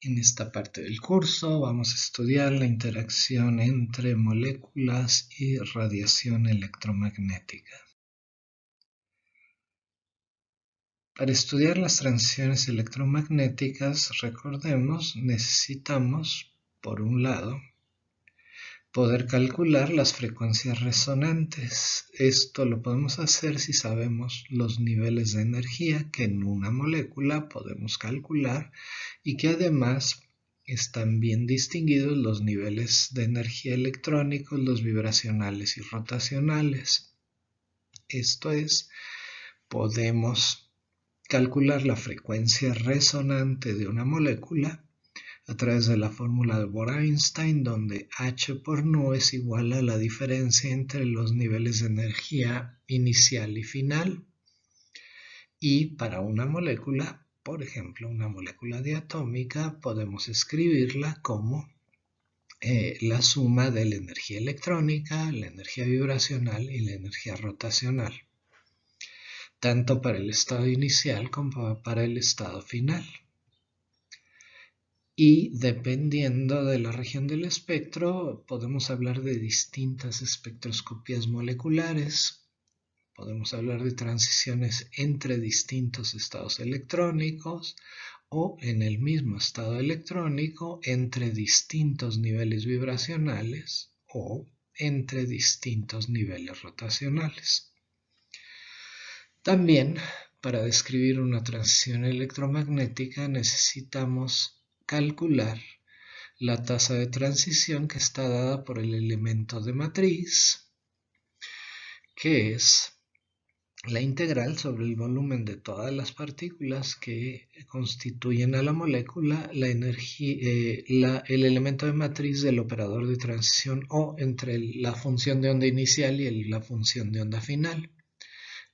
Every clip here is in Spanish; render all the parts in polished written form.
En esta parte del curso vamos a estudiar la interacción entre moléculas y radiación electromagnética. Para estudiar las transiciones electromagnéticas, recordemos, necesitamos, por un lado, poder calcular las frecuencias resonantes. Esto lo podemos hacer si sabemos los niveles de energía que en una molécula podemos calcular y que además están bien distinguidos los niveles de energía electrónicos, los vibracionales y rotacionales. Esto es, podemos calcular la frecuencia resonante de una molécula a través de la fórmula de Bohr-Einstein, donde H por nu es igual a la diferencia entre los niveles de energía inicial y final. Y para una molécula, por ejemplo, una molécula diatómica, podemos escribirla como la suma de la energía electrónica, la energía vibracional y la energía rotacional, tanto para el estado inicial como para el estado final. Y dependiendo de la región del espectro, podemos hablar de distintas espectroscopías moleculares, podemos hablar de transiciones entre distintos estados electrónicos o en el mismo estado electrónico entre distintos niveles vibracionales o entre distintos niveles rotacionales. También, para describir una transición electromagnética necesitamos calcular la tasa de transición que está dada por el elemento de matriz, que es la integral sobre el volumen de todas las partículas que constituyen a la molécula, el elemento de matriz del operador de transición O entre la función de onda inicial y la función de onda final.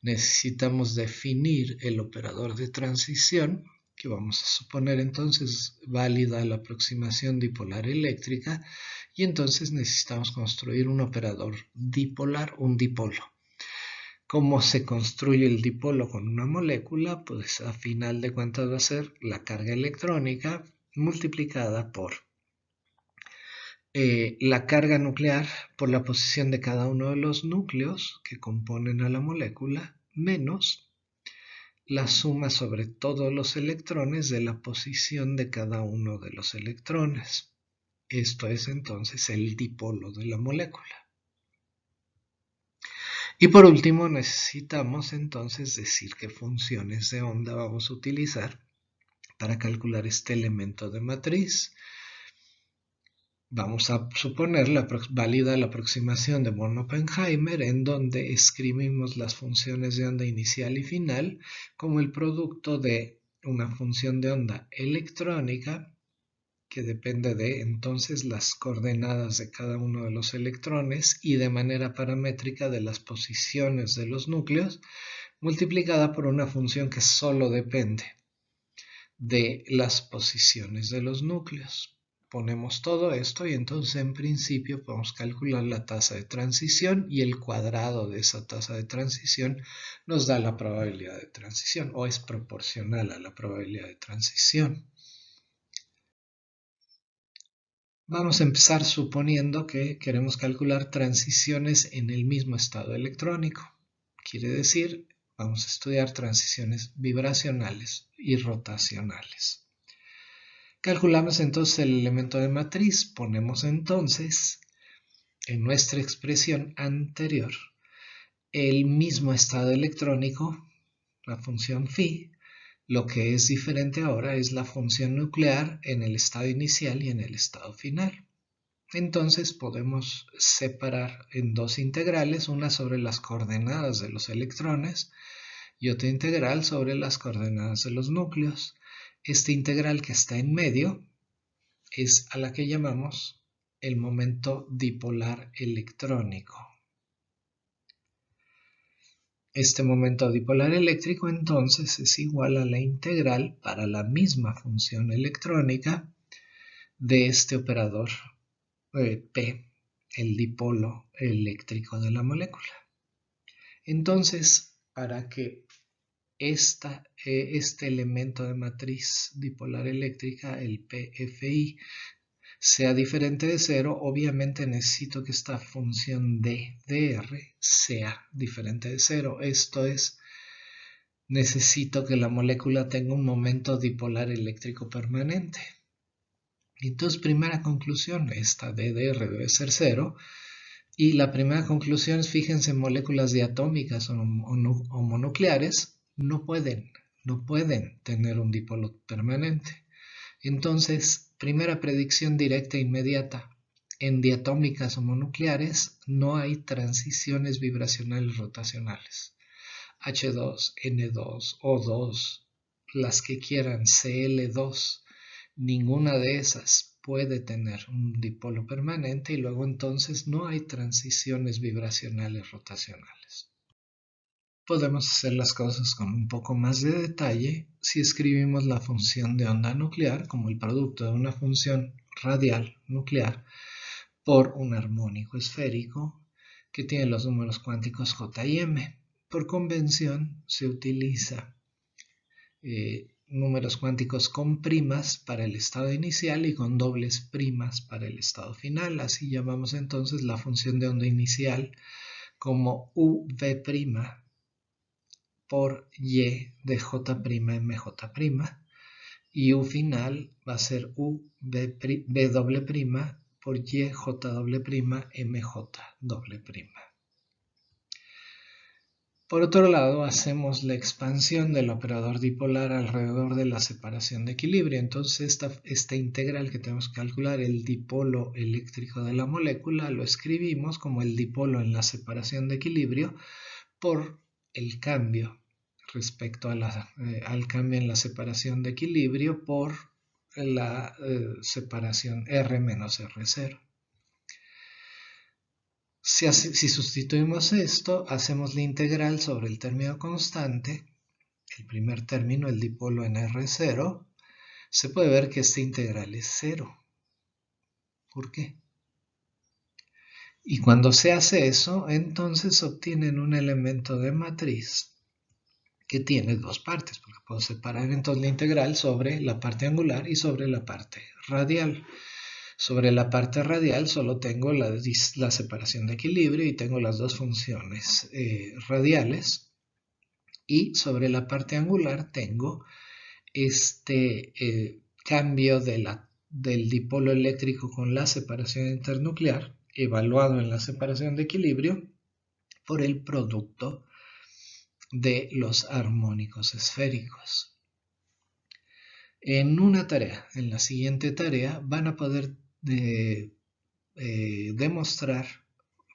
Necesitamos definir el operador de transición, que vamos a suponer entonces válida la aproximación dipolar eléctrica, y entonces necesitamos construir un operador dipolar, un dipolo. ¿Cómo se construye el dipolo con una molécula? Pues a final de cuentas va a ser la carga electrónica multiplicada por la carga nuclear por la posición de cada uno de los núcleos que componen a la molécula, menos la suma sobre todos los electrones de la posición de cada uno de los electrones. Esto es entonces el dipolo de la molécula. Y por último necesitamos entonces decir qué funciones de onda vamos a utilizar para calcular este elemento de matriz. Vamos a suponer válida la aproximación de Born-Oppenheimer, en donde escribimos las funciones de onda inicial y final como el producto de una función de onda electrónica que depende de entonces las coordenadas de cada uno de los electrones y de manera paramétrica de las posiciones de los núcleos, multiplicada por una función que solo depende de las posiciones de los núcleos. Ponemos todo esto y entonces en principio podemos calcular la tasa de transición y el cuadrado de esa tasa de transición nos da la probabilidad de transición o es proporcional a la probabilidad de transición. Vamos a empezar suponiendo que queremos calcular transiciones en el mismo estado electrónico. Quiere decir, vamos a estudiar transiciones vibracionales y rotacionales. Calculamos entonces el elemento de matriz, ponemos entonces en nuestra expresión anterior el mismo estado electrónico, la función phi. Lo que es diferente ahora es la función nuclear en el estado inicial y en el estado final. Entonces podemos separar en dos integrales, una sobre las coordenadas de los electrones y otra integral sobre las coordenadas de los núcleos. Esta integral que está en medio es a la que llamamos el momento dipolar electrónico. Este momento dipolar eléctrico entonces es igual a la integral para la misma función electrónica de este operador P, el dipolo eléctrico de la molécula. Entonces, para que este elemento de matriz dipolar eléctrica, el PFI, sea diferente de 0, obviamente necesito que esta función de dr sea diferente de 0. Esto es, necesito que la molécula tenga un momento dipolar eléctrico permanente. Entonces, primera conclusión, esta ddr debe ser 0. Y la primera conclusión es, fíjense, moléculas diatómicas o mononucleares no pueden tener un dipolo permanente. Entonces, primera predicción directa e inmediata. En diatómicas o mononucleares no hay transiciones vibracionales rotacionales. H2, N2, O2, las que quieran, Cl2, ninguna de esas puede tener un dipolo permanente y luego entonces no hay transiciones vibracionales rotacionales. Podemos hacer las cosas con un poco más de detalle si escribimos la función de onda nuclear como el producto de una función radial nuclear por un armónico esférico que tiene los números cuánticos J y M. Por convención se utiliza números cuánticos con primas para el estado inicial y con dobles primas para el estado final. Así llamamos entonces la función de onda inicial como UV' por Y de J'MJ', y U final va a ser UB' por YJ', MJ'. Por otro lado, hacemos la expansión del operador dipolar alrededor de la separación de equilibrio. Entonces, esta integral que tenemos que calcular, el dipolo eléctrico de la molécula, lo escribimos como el dipolo en la separación de equilibrio por el cambio respecto al cambio en la separación de equilibrio por la separación R menos R0. Si sustituimos esto, hacemos la integral sobre el término constante, el primer término, el dipolo en R0, se puede ver que esta integral es 0. ¿Por qué? Y cuando se hace eso, entonces obtienen un elemento de matriz que tiene dos partes, porque puedo separar entonces la integral sobre la parte angular y sobre la parte radial. Sobre la parte radial solo tengo la separación de equilibrio y tengo las dos funciones radiales, y sobre la parte angular tengo este cambio del dipolo eléctrico con la separación internuclear evaluado en la separación de equilibrio por el producto de los armónicos esféricos. En una tarea, en la siguiente tarea, van a poder demostrar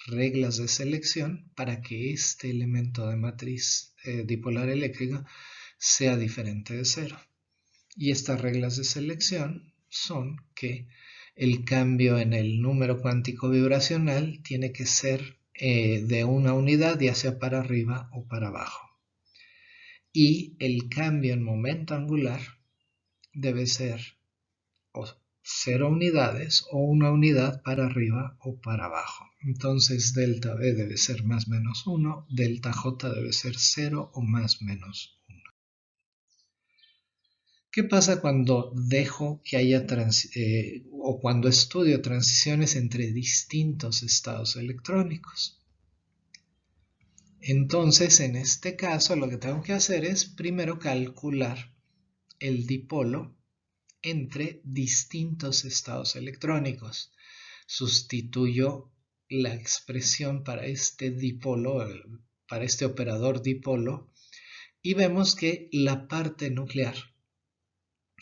reglas de selección para que este elemento de matriz dipolar eléctrica sea diferente de 0. Y estas reglas de selección son que el cambio en el número cuántico vibracional tiene que ser de una unidad, ya sea para arriba o para abajo. Y el cambio en momento angular debe ser 0 unidades o una unidad para arriba o para abajo. Entonces delta B debe ser más menos 1, delta J debe ser 0 o más menos 1. ¿Qué pasa cuando dejo que haya o cuando estudio transiciones entre distintos estados electrónicos? Entonces, en este caso, lo que tengo que hacer es primero calcular el dipolo entre distintos estados electrónicos. Sustituyo la expresión para este dipolo, para este operador dipolo, y vemos que la parte nuclear,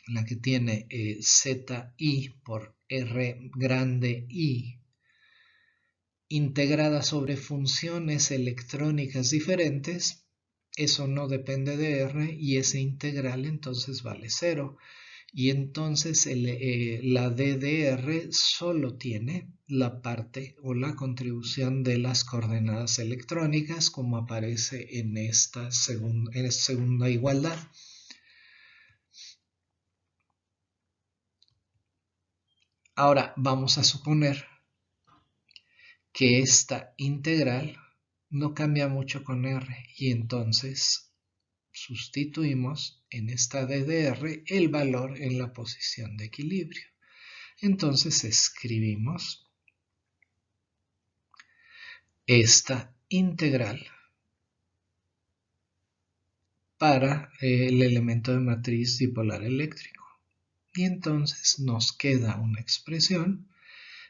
la que tiene ZI por R grande I, integrada sobre funciones electrónicas diferentes, eso no depende de R y ese integral entonces vale 0. Y entonces la DDR solo tiene la parte o la contribución de las coordenadas electrónicas como aparece en esta segunda igualdad. Ahora vamos a suponer que esta integral no cambia mucho con R y entonces sustituimos en esta DDR el valor en la posición de equilibrio. Entonces escribimos esta integral para el elemento de matriz dipolar eléctrico. Y entonces nos queda una expresión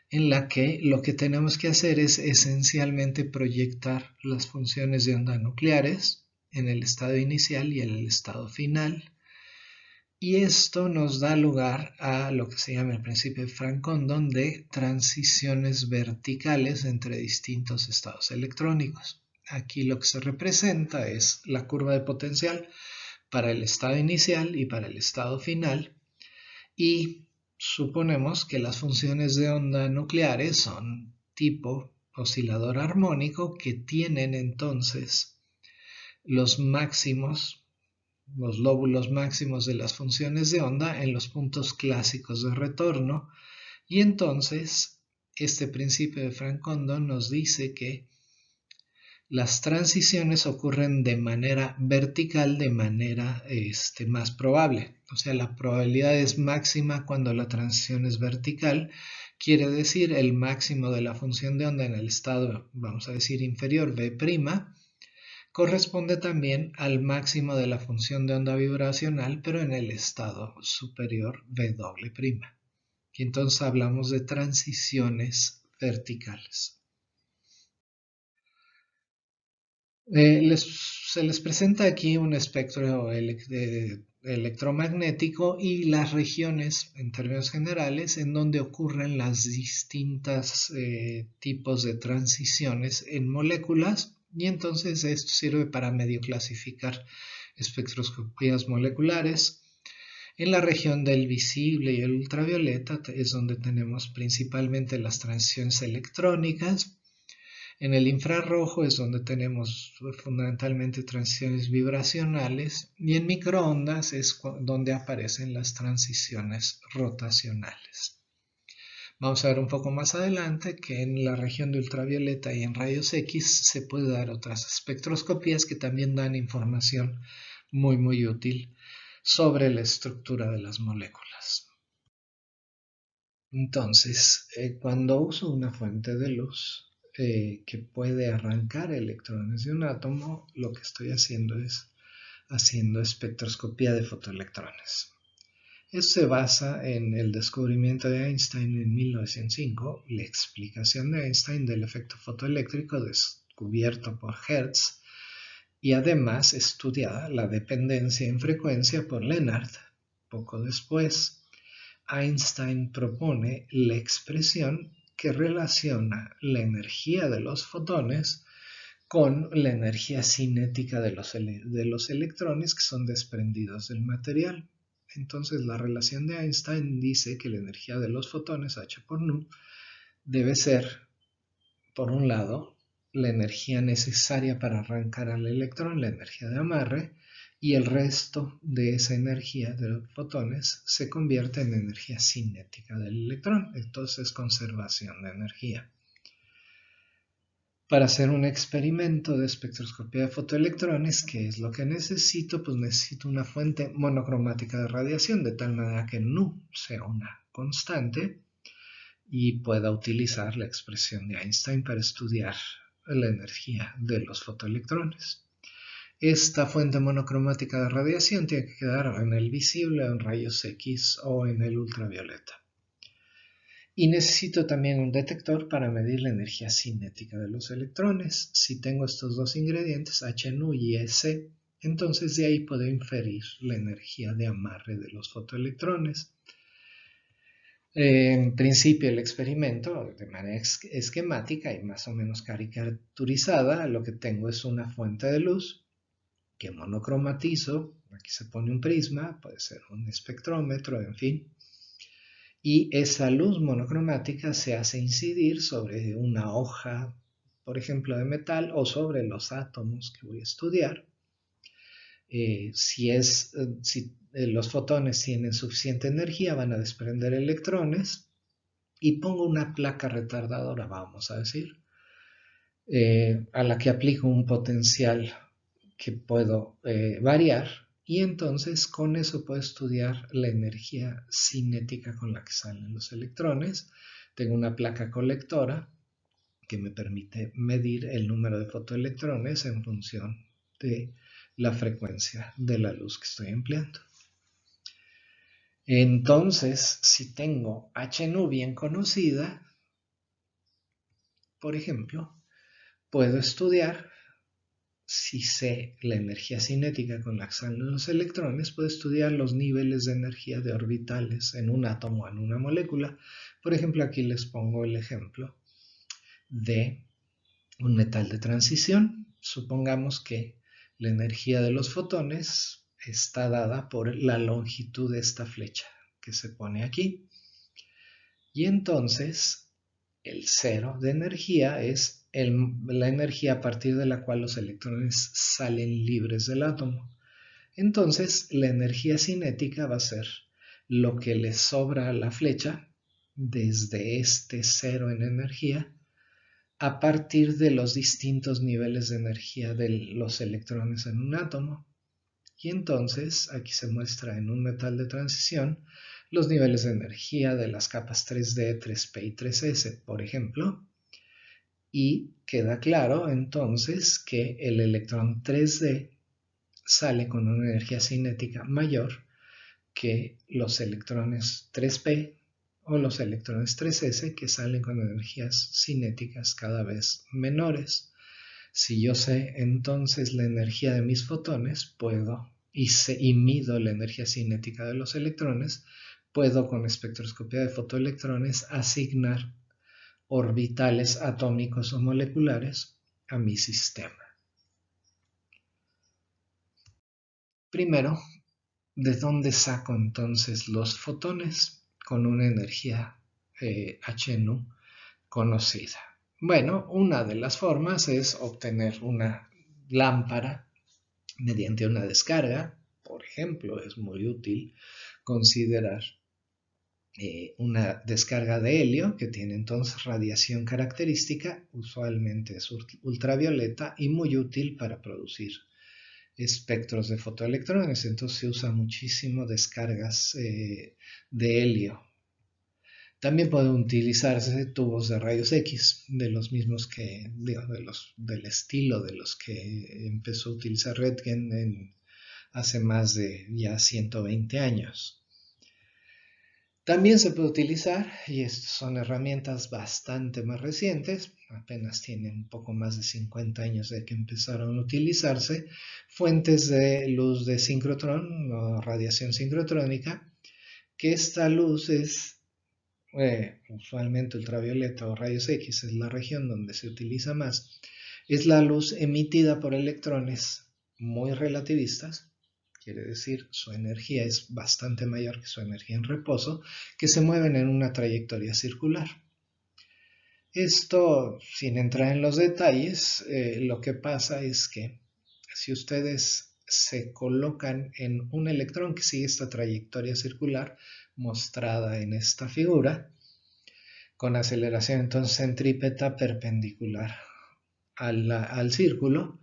en la que lo que tenemos que hacer es esencialmente proyectar las funciones de onda nucleares en el estado inicial y en el estado final. Y esto nos da lugar a lo que se llama el principio de Frank-Condon de transiciones verticales entre distintos estados electrónicos. Aquí lo que se representa es la curva de potencial para el estado inicial y para el estado final, y suponemos que las funciones de onda nucleares son tipo oscilador armónico, que tienen entonces los lóbulos máximos de las funciones de onda en los puntos clásicos de retorno, y entonces este principio de Frank-Condon nos dice que las transiciones ocurren de manera vertical, de manera más probable. O sea, la probabilidad es máxima cuando la transición es vertical. Quiere decir el máximo de la función de onda en el estado, vamos a decir, inferior B', corresponde también al máximo de la función de onda vibracional, pero en el estado superior W'. Y entonces hablamos de transiciones verticales. Se les presenta aquí un espectro electromagnético y las regiones, en términos generales, en donde ocurren las distintas tipos de transiciones en moléculas, y entonces esto sirve para medio clasificar espectroscopías moleculares. En la región del visible y el ultravioleta es donde tenemos principalmente las transiciones electrónicas. En el infrarrojo es donde tenemos fundamentalmente transiciones vibracionales, y en microondas es donde aparecen las transiciones rotacionales. Vamos a ver un poco más adelante que en la región de ultravioleta y en rayos X se puede dar otras espectroscopías que también dan información muy útil sobre la estructura de las moléculas. Entonces, cuando uso una fuente de luz que puede arrancar electrones de un átomo, lo que estoy haciendo es haciendo espectroscopía de fotoelectrones. Esto se basa en el descubrimiento de Einstein en 1905, la explicación de Einstein del efecto fotoeléctrico descubierto por Hertz, y además estudiada la dependencia en frecuencia por Lennard. Poco después, Einstein propone la expresión que relaciona la energía de los fotones con la energía cinética de los electrones que son desprendidos del material. Entonces la relación de Einstein dice que la energía de los fotones, h por nu, debe ser, por un lado, la energía necesaria para arrancar al electrón, la energía de amarre, y el resto de esa energía de los fotones se convierte en energía cinética del electrón. Entonces, conservación de energía. Para hacer un experimento de espectroscopía de fotoelectrones, ¿qué es lo que necesito? Pues necesito una fuente monocromática de radiación, de tal manera que nu sea una constante y pueda utilizar la expresión de Einstein para estudiar la energía de los fotoelectrones. Esta fuente monocromática de radiación tiene que quedar en el visible, en rayos X o en el ultravioleta. Y necesito también un detector para medir la energía cinética de los electrones. Si tengo estos dos ingredientes, H nu y S, entonces de ahí puedo inferir la energía de amarre de los fotoelectrones. En principio el experimento, de manera esquemática y más o menos caricaturizada, lo que tengo es una fuente de luz que monocromatizo. Aquí se pone un prisma, puede ser un espectrómetro, en fin, y esa luz monocromática se hace incidir sobre una hoja, por ejemplo, de metal, o sobre los átomos que voy a estudiar. Si los fotones tienen suficiente energía, van a desprender electrones, y pongo una placa retardadora, vamos a decir, a la que aplico un potencial que puedo variar, y entonces con eso puedo estudiar la energía cinética con la que salen los electrones. Tengo una placa colectora que me permite medir el número de fotoelectrones en función de la frecuencia de la luz que estoy empleando. Entonces, si tengo H nu bien conocida, por ejemplo, puedo estudiar, si sé la energía cinética con la que salen los electrones, puedo estudiar los niveles de energía de orbitales en un átomo o en una molécula. Por ejemplo, aquí les pongo el ejemplo de un metal de transición. Supongamos que la energía de los fotones está dada por la longitud de esta flecha que se pone aquí. Y entonces el cero de energía es la energía a partir de la cual los electrones salen libres del átomo. Entonces la energía cinética va a ser lo que le sobra a la flecha desde este cero en energía a partir de los distintos niveles de energía de los electrones en un átomo. Y entonces aquí se muestra en un metal de transición los niveles de energía de las capas 3D, 3P y 3S, por ejemplo, y queda claro entonces que el electrón 3D sale con una energía cinética mayor que los electrones 3P o los electrones 3S, que salen con energías cinéticas cada vez menores. Si yo sé entonces la energía de mis fotones, puedo, y mido la energía cinética de los electrones, puedo con espectroscopía de fotoelectrones asignar orbitales atómicos o moleculares a mi sistema. Primero, ¿de dónde saco entonces los fotones con una energía H nu conocida? Bueno, una de las formas es obtener una lámpara mediante una descarga. Por ejemplo, es muy útil considerar una descarga de helio que tiene entonces radiación característica, usualmente es ultravioleta y muy útil para producir espectros de fotoelectrones. Entonces se usa muchísimo descargas de helio. También pueden utilizarse tubos de rayos X, de los mismos que, del estilo de los que empezó a utilizar Röntgen hace más de ya 120 años. También se puede utilizar, y estas son herramientas bastante más recientes, apenas tienen un poco más de 50 años de que empezaron a utilizarse, fuentes de luz de sincrotrón o radiación sincrotrónica, que esta luz es usualmente ultravioleta o rayos X, es la región donde se utiliza más, es la luz emitida por electrones muy relativistas. Quiere decir, su energía es bastante mayor que su energía en reposo, que se mueven en una trayectoria circular. Esto, sin entrar en los detalles, lo que pasa es que si ustedes se colocan en un electrón que sigue esta trayectoria circular mostrada en esta figura, con aceleración entonces centrípeta perpendicular al círculo,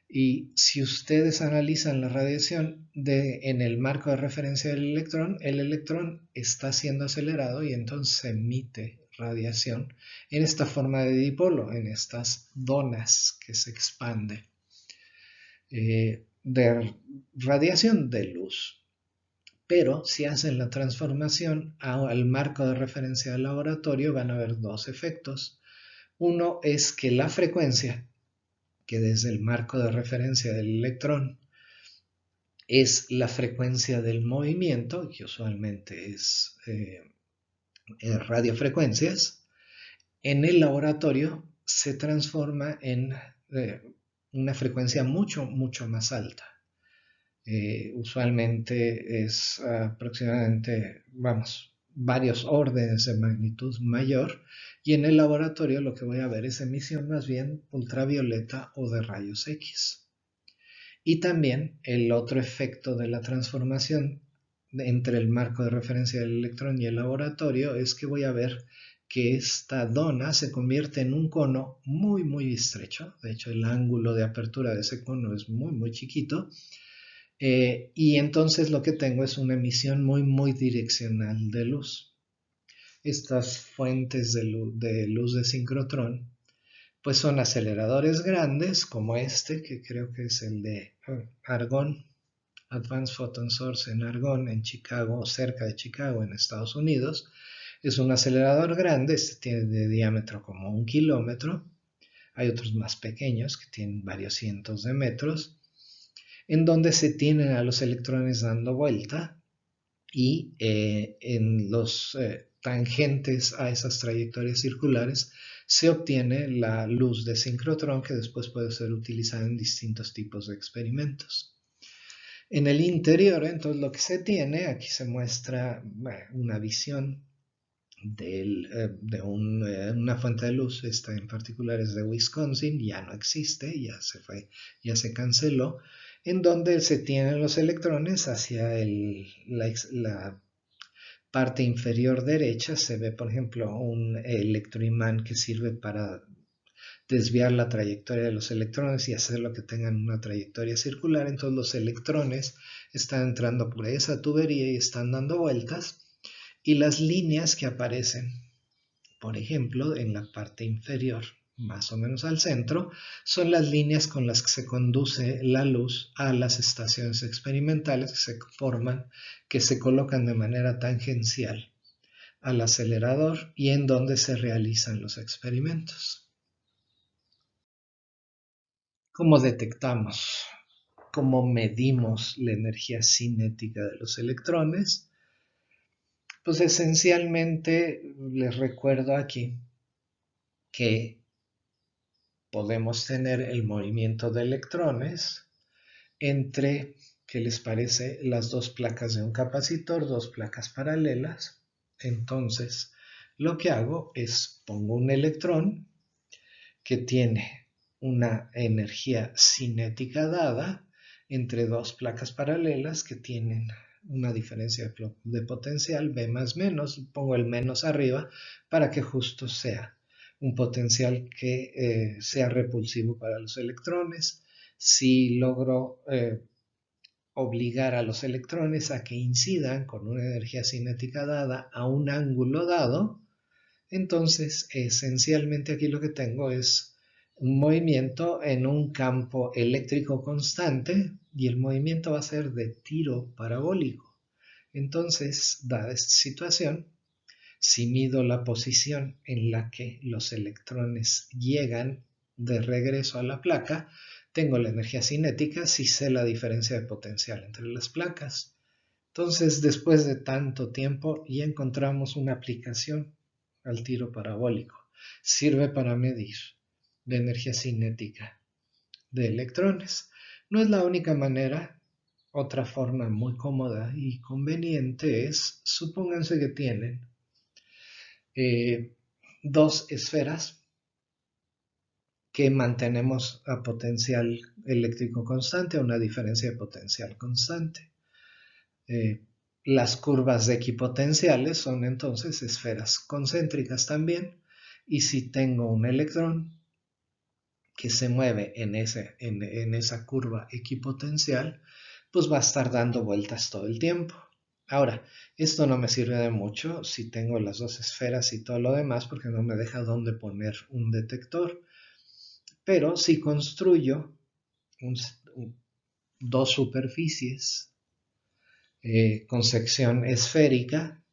y si ustedes analizan la radiación en el marco de referencia del el electrón está siendo acelerado y entonces emite radiación en esta forma de dipolo, en estas donas que se expande, de radiación de luz. Pero si hacen la transformación al marco de referencia del laboratorio, van a haber dos efectos. Uno es que la frecuencia, que desde el marco de referencia del electrón es la frecuencia del movimiento, que usualmente es radiofrecuencias, en el laboratorio se transforma en una frecuencia mucho, mucho más alta. Usualmente es aproximadamente, varios órdenes de magnitud mayor, y en el laboratorio lo que voy a ver es emisión más bien ultravioleta o de rayos X. Y también el otro efecto de la transformación entre el marco de referencia del electrón y el laboratorio es que voy a ver que esta dona se convierte en un cono muy, muy estrecho. De hecho, el ángulo de apertura de ese cono es muy, muy chiquito. Y entonces lo que tengo es una emisión muy, muy direccional de luz. Estas fuentes de luz de sincrotrón pues son aceleradores grandes como este, que creo que es el de Argonne, Advanced Photon Source en Argonne, en Chicago, cerca de Chicago, en Estados Unidos. Es un acelerador grande, este tiene de diámetro como 1 kilómetro. Hay otros más pequeños que tienen varios cientos de metros, en donde se tienen a los electrones dando vuelta y en los tangentes a esas trayectorias circulares se obtiene la luz de sincrotrón que después puede ser utilizada en distintos tipos de experimentos. En el interior, entonces, lo que se tiene, aquí se muestra una visión de una fuente de luz. Esta en particular es de Wisconsin, ya no existe, ya se fue, ya se canceló, en donde se tienen los electrones hacia la parte inferior derecha. Se ve, por ejemplo, un electroimán que sirve para desviar la trayectoria de los electrones y hacerlo que tengan una trayectoria circular. Entonces los electrones están entrando por esa tubería y están dando vueltas, y las líneas que aparecen, por ejemplo, en la parte inferior, más o menos al centro, son las líneas con las que se conduce la luz a las estaciones experimentales que se forman, que se colocan de manera tangencial al acelerador y en donde se realizan los experimentos. ¿Cómo detectamos? ¿Cómo medimos la energía cinética de los electrones? Pues esencialmente les recuerdo aquí que podemos tener el movimiento de electrones entre, ¿qué les parece?, las dos placas de un capacitor, dos placas paralelas. Entonces, lo que hago es pongo un electrón que tiene una energía cinética dada entre dos placas paralelas que tienen una diferencia de potencial B más menos. Pongo el menos arriba para que justo sea un potencial que sea repulsivo para los electrones. Si logro obligar a los electrones a que incidan con una energía cinética dada a un ángulo dado, entonces esencialmente aquí lo que tengo es un movimiento en un campo eléctrico constante, y el movimiento va a ser de tiro parabólico. Entonces, dada esta situación, si mido la posición en la que los electrones llegan de regreso a la placa, tengo la energía cinética si sé la diferencia de potencial entre las placas. Entonces, después de tanto tiempo, ya encontramos una aplicación al tiro parabólico. Sirve para medir la energía cinética de electrones. No es la única manera. Otra forma muy cómoda y conveniente es, supónganse que tienen dos esferas que mantenemos a potencial eléctrico constante, a una diferencia de potencial constante. Las curvas de equipotenciales son entonces esferas concéntricas también, y si tengo un electrón que se mueve en esa curva equipotencial, pues va a estar dando vueltas todo el tiempo. Ahora, esto no me sirve de mucho si tengo las dos esferas y todo lo demás, porque no me deja dónde poner un detector. Pero si construyo dos superficies con sección esférica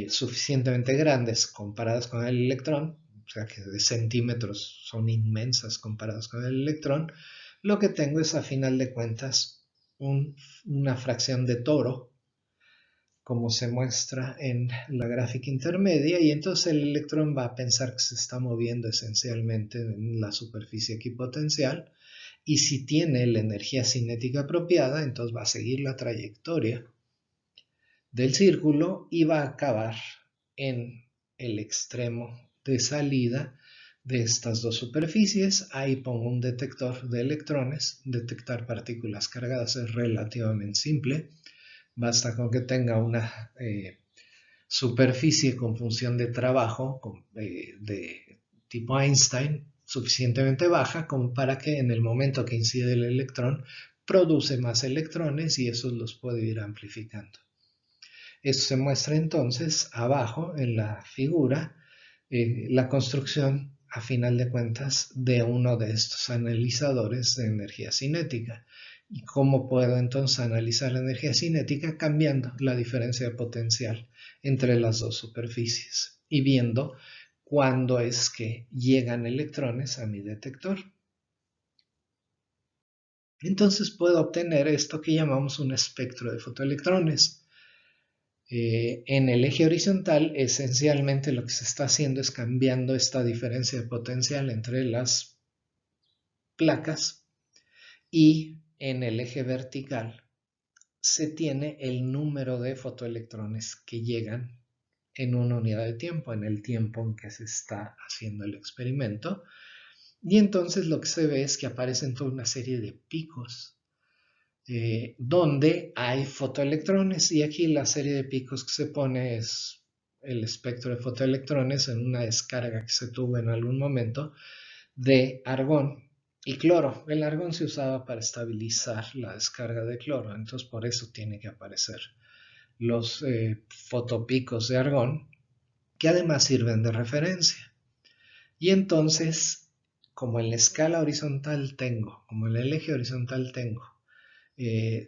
suficientemente grandes comparadas con el electrón, o sea que de centímetros son inmensas comparadas con el electrón, lo que tengo es a final de cuentas una fracción de toro, como se muestra en la gráfica intermedia, y entonces el electrón va a pensar que se está moviendo esencialmente en la superficie equipotencial, y si tiene la energía cinética apropiada, entonces va a seguir la trayectoria del círculo y va a acabar en el extremo de salida de estas dos superficies. Ahí pongo un detector de electrones. Detectar partículas cargadas es relativamente simple. Basta con que tenga superficie con función de trabajo de tipo Einstein suficientemente baja como para que en el momento que incide el electrón produce más electrones y esos los puede ir amplificando. Esto se muestra entonces abajo en la figura, la construcción a final de cuentas de uno de estos analizadores de energía cinética. ¿Y cómo puedo entonces analizar la energía cinética? Cambiando la diferencia de potencial entre las dos superficies y viendo cuándo es que llegan electrones a mi detector. Entonces puedo obtener esto que llamamos un espectro de fotoelectrones. En el eje horizontal, esencialmente lo que se está haciendo es cambiando esta diferencia de potencial entre las placas, y en el eje vertical se tiene el número de fotoelectrones que llegan en una unidad de tiempo, en el tiempo en que se está haciendo el experimento. Y entonces lo que se ve es que aparecen toda una serie de picos donde hay fotoelectrones, y aquí la serie de picos que se pone es el espectro de fotoelectrones en una descarga que se tuvo en algún momento de argón y cloro. El argón se usaba para estabilizar la descarga de cloro, entonces por eso tiene que aparecer los fotopicos de argón, que además sirven de referencia. Y entonces, como en la escala horizontal tengo, como en el eje horizontal tengo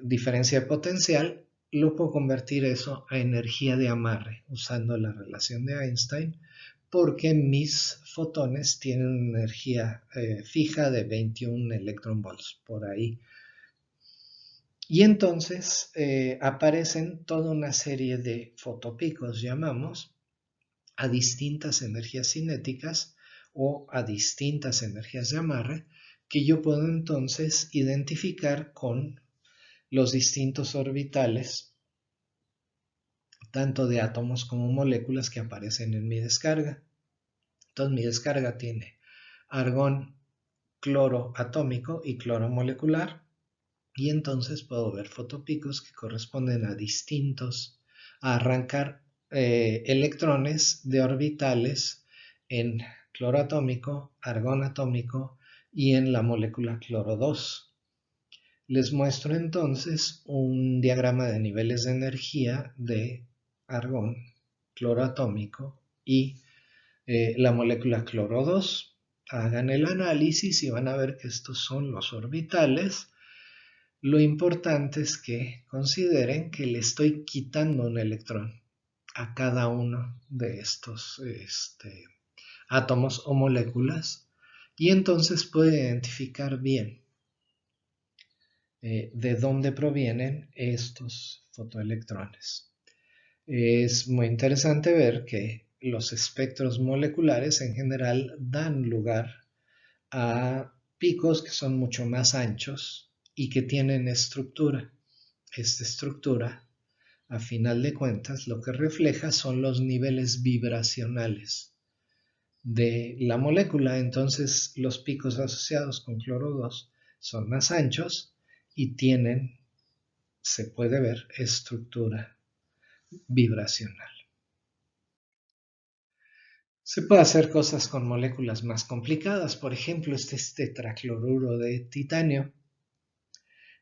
diferencia de potencial, lo puedo convertir eso a energía de amarre usando la relación de Einstein, porque mis fotones tienen una energía fija de 21 electronvolts por ahí. Y entonces aparecen toda una serie de fotopicos, llamamos, a distintas energías cinéticas o a distintas energías de amarre, que yo puedo entonces identificar con los distintos orbitales, tanto de átomos como moléculas, que aparecen en mi descarga. Entonces mi descarga tiene argón, cloro atómico y cloro molecular, y entonces puedo ver fotopicos que corresponden a distintos, a arrancar electrones de orbitales en cloro atómico, argón atómico y en la molécula cloro 2. Les muestro entonces un diagrama de niveles de energía de argón, cloro atómico y la molécula cloro 2. Hagan el análisis y van a ver que estos son los orbitales. Lo importante es que consideren que le estoy quitando un electrón a cada uno de estos átomos o moléculas, y entonces puedo identificar bien de dónde provienen estos fotoelectrones. Es muy interesante ver que los espectros moleculares en general dan lugar a picos que son mucho más anchos y que tienen estructura. Esta estructura, a final de cuentas, lo que refleja son los niveles vibracionales de la molécula. Entonces, los picos asociados con cloro 2 son más anchos y tienen, se puede ver, estructura vibracional. Se puede hacer cosas con moléculas más complicadas. Por ejemplo, este es tetracloruro de titanio,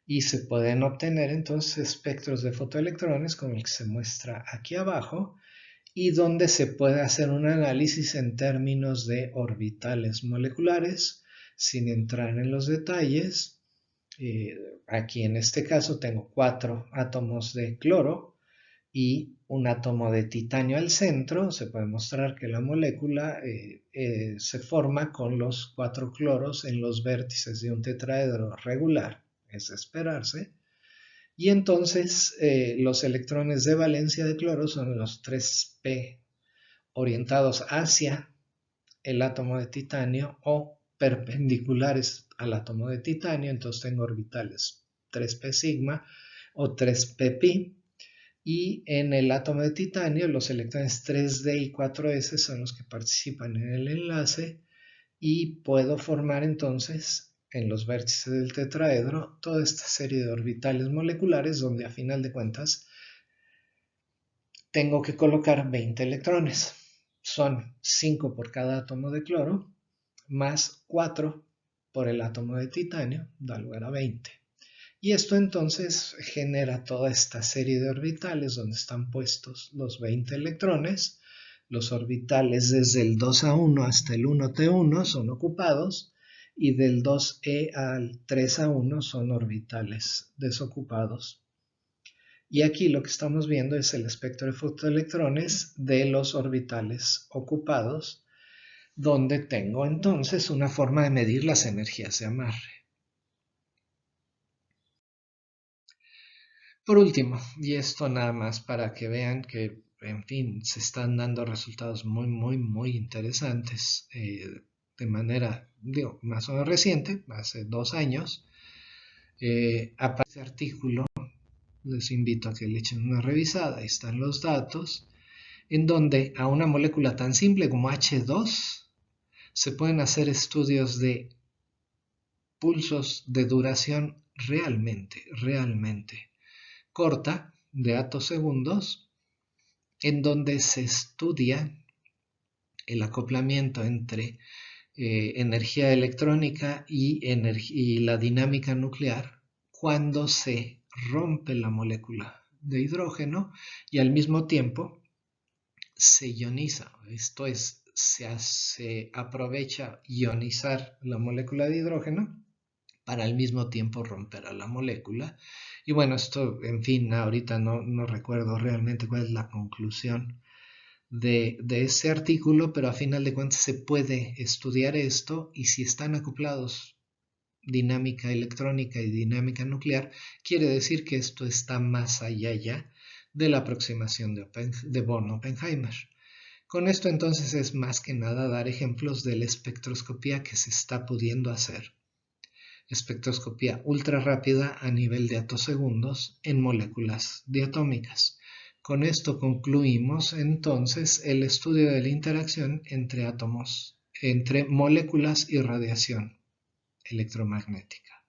y se pueden obtener entonces espectros de fotoelectrones como el que se muestra aquí abajo, y donde se puede hacer un análisis en términos de orbitales moleculares sin entrar en los detalles. Aquí en este caso tengo 4 átomos de cloro y un átomo de titanio al centro. Se puede mostrar que la molécula se forma con los 4 cloros en los vértices de un tetraedro regular, es de esperarse. Y entonces los electrones de valencia de cloro son los 3p orientados hacia el átomo de titanio o perpendiculares al átomo de titanio. Entonces tengo orbitales 3p sigma o 3p pi, y en el átomo de titanio los electrones 3d y 4s son los que participan en el enlace, y puedo formar entonces en los vértices del tetraedro toda esta serie de orbitales moleculares donde a final de cuentas tengo que colocar 20 electrones. Son 5 por cada átomo de cloro, más 4 por el átomo de titanio, da lugar a 20. Y esto entonces genera toda esta serie de orbitales donde están puestos los 20 electrones. Los orbitales desde el 2A1 hasta el 1T1 son ocupados y del 2E al 3A1 son orbitales desocupados. Y aquí lo que estamos viendo es el espectro de fotoelectrones de los orbitales ocupados, donde tengo entonces una forma de medir las energías de amarre. Por último, y esto nada más para que vean que, en fin, se están dando resultados muy interesantes de manera, digo, más o menos reciente, hace 2 años, aparece artículo, les invito a que le echen una revisada, ahí están los datos, en donde a una molécula tan simple como H2 se pueden hacer estudios de pulsos de duración realmente corta, de attosegundos, en donde se estudia el acoplamiento entre energía electrónica y la dinámica nuclear cuando se rompe la molécula de hidrógeno y al mismo tiempo se ioniza, esto es, se aprovecha ionizar la molécula de hidrógeno para al mismo tiempo romper a la molécula. Y bueno, esto, en fin, ahorita no recuerdo realmente cuál es la conclusión de ese artículo, pero a final de cuentas se puede estudiar esto y si están acoplados dinámica electrónica y dinámica nuclear, quiere decir que esto está más allá ya de la aproximación de Born-Oppenheimer. Con esto entonces es más que nada dar ejemplos de la espectroscopía que se está pudiendo hacer. Espectroscopía ultra rápida a nivel de attosegundos en moléculas diatómicas. Con esto concluimos entonces el estudio de la interacción entre átomos, entre moléculas y radiación electromagnética.